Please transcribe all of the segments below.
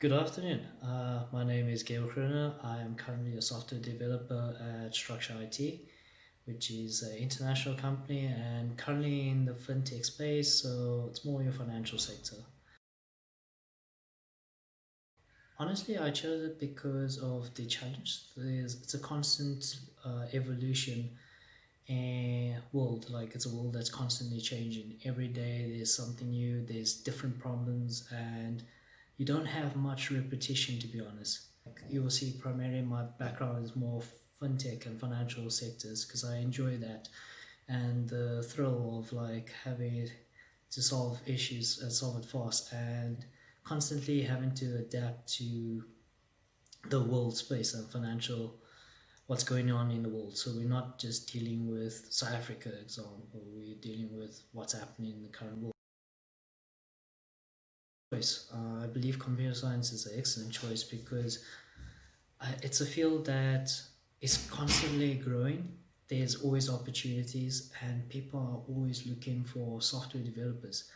Good afternoon. My name is Gabriel Groener. I am currently a software developer at Structure IT, which is an international company and currently in the fintech space, so it's more your financial sector. Honestly, I chose it because of the challenge. It's a constant evolution and world. Like it's a world that's constantly changing. Every day there's something new, there's different problems, and you don't have much repetition to be honest. You will see primarily my background is more fintech and financial sectors because I enjoy that and the thrill of like having to solve issues and solve it fast and constantly having to adapt to the world space and financial what's going on in the world. So we're not just dealing with South Africa example, we're dealing with what's happening in the current world. I believe computer science is an excellent choice because it's a field that is constantly growing. There's always opportunities, and people are always looking for software developers.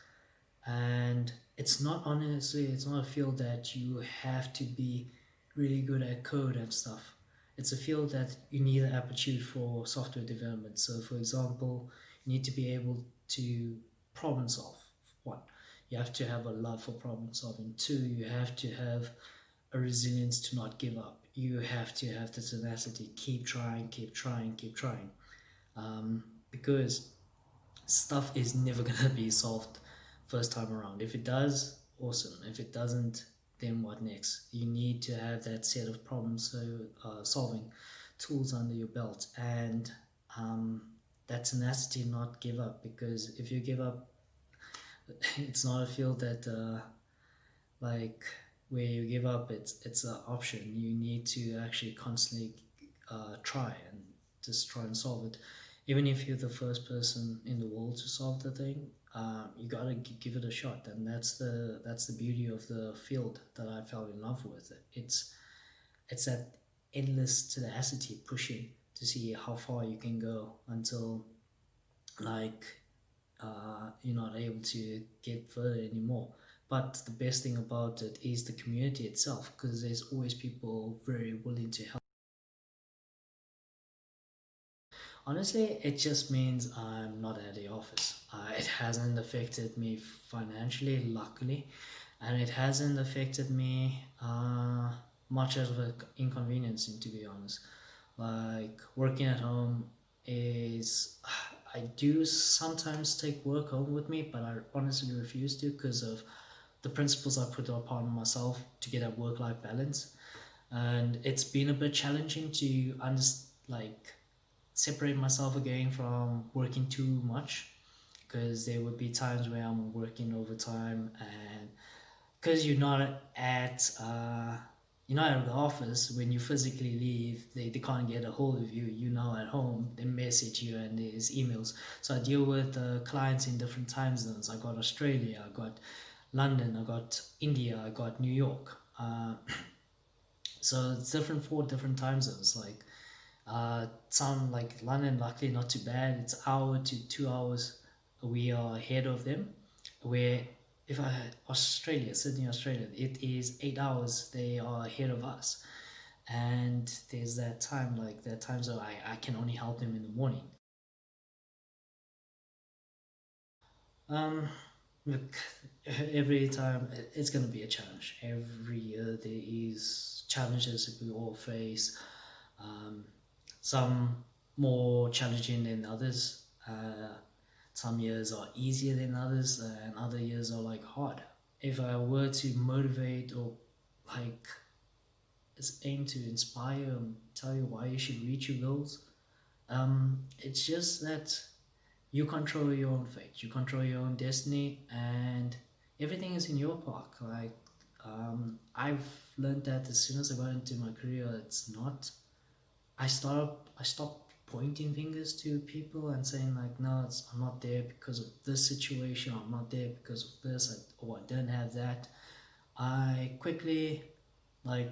And it's not a field that you have to be really good at code and stuff. It's a field that you need an aptitude for software development. So, for example, you need to be able to problem solve. One, you have to have a love for problem solving. Two, you have to have a resilience to not give up. You have to have the tenacity, keep trying, keep trying, keep trying. Because stuff is never gonna be solved first time around. If it does, awesome. If it doesn't, then what next? You need to have that set of solving tools under your belt and that tenacity, not give up. Because if you give up, it's not a field that like where you give up. It's an option. You need to actually constantly try and just try and solve it. Even if you're the first person in the world to solve the thing, you gotta give it a shot, and that's the beauty of the field that I fell in love with. It's that endless tenacity, pushing to see how far you can go until like you're not able to get further anymore. But the best thing about it is the community itself, because there's always people very willing to help. Honestly, it just means I'm not at the office. It hasn't affected me financially, luckily, and it hasn't affected me much of an inconveniencing, to be honest. Like working at home is, I do sometimes take work home with me, but I honestly refuse to because of the principles I put upon myself to get a work-life balance. And it's been a bit challenging to like separate myself again from working too much because there would be times where I'm working overtime and because you're not at the office when you physically leave, they can't get a hold of you. You know, at home they message you and there's emails. So I deal with clients in different time zones. I got Australia, I got London, I got India, I got New York. So it's different for different time zones. Like some like London, luckily not too bad. It's hour to 2 hours. We are ahead of them. Where if I Australia, Sydney, Australia, it is 8 hours. They are ahead of us, and there's that time like that time zone. I can only help them in the morning. Um, Look, every time it's gonna be a challenge. Every year there is challenges that we all face. Um, some more challenging than others. Some years are easier than others, and other years are like hard. If I were to motivate or like aim to inspire and tell you why you should reach your goals, it's just that you control your own fate, you control your own destiny, and everything is in your park. Like I've learned that as soon as I got into my career, it's not I stopped pointing fingers to people and saying like, no, I'm not there because of this situation. I'm not there because of this, or I don't have that. I quickly like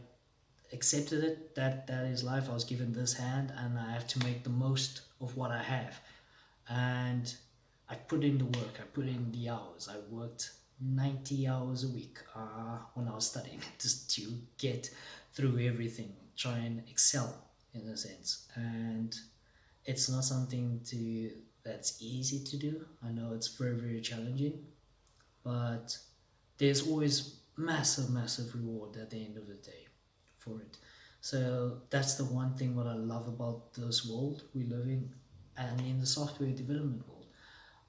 accepted it that that is life. I was given this hand, and I have to make the most of what I have. And I put in the work. I put in the hours. I worked 90 hours a week when I was studying, just to get through everything, try and excel in a sense. And it's not something to that's easy to do. I know it's very, very challenging, but there's always massive, massive reward at the end of the day for it. So that's the one thing what I love about this world we live in, and in the software development world.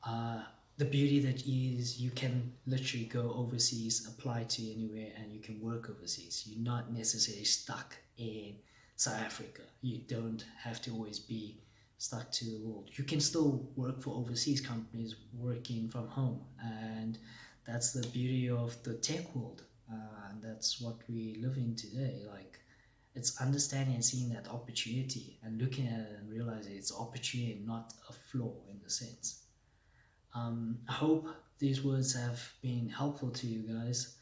Uh, the beauty that is you can literally go overseas, apply to anywhere, and you can work overseas. You're not necessarily stuck in South Africa. You don't have to always be stuck to the world. You can still work for overseas companies working from home, and that's the beauty of the tech world. And that's what we live in today. Like, it's understanding and seeing that opportunity and looking at it and realizing it's opportunity, not a flaw in the sense. I hope these words have been helpful to you guys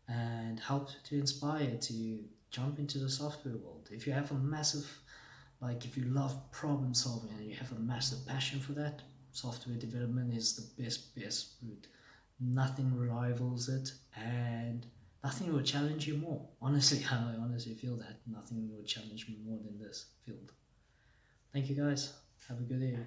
and helped to inspire to jump into the software world. If you have a massive, like if you love problem solving and you have a massive passion for that, software development is the best route. Nothing rivals it, and nothing will challenge you more. Honestly, I honestly feel that nothing will challenge me more than this field. Thank you guys. Have a good day.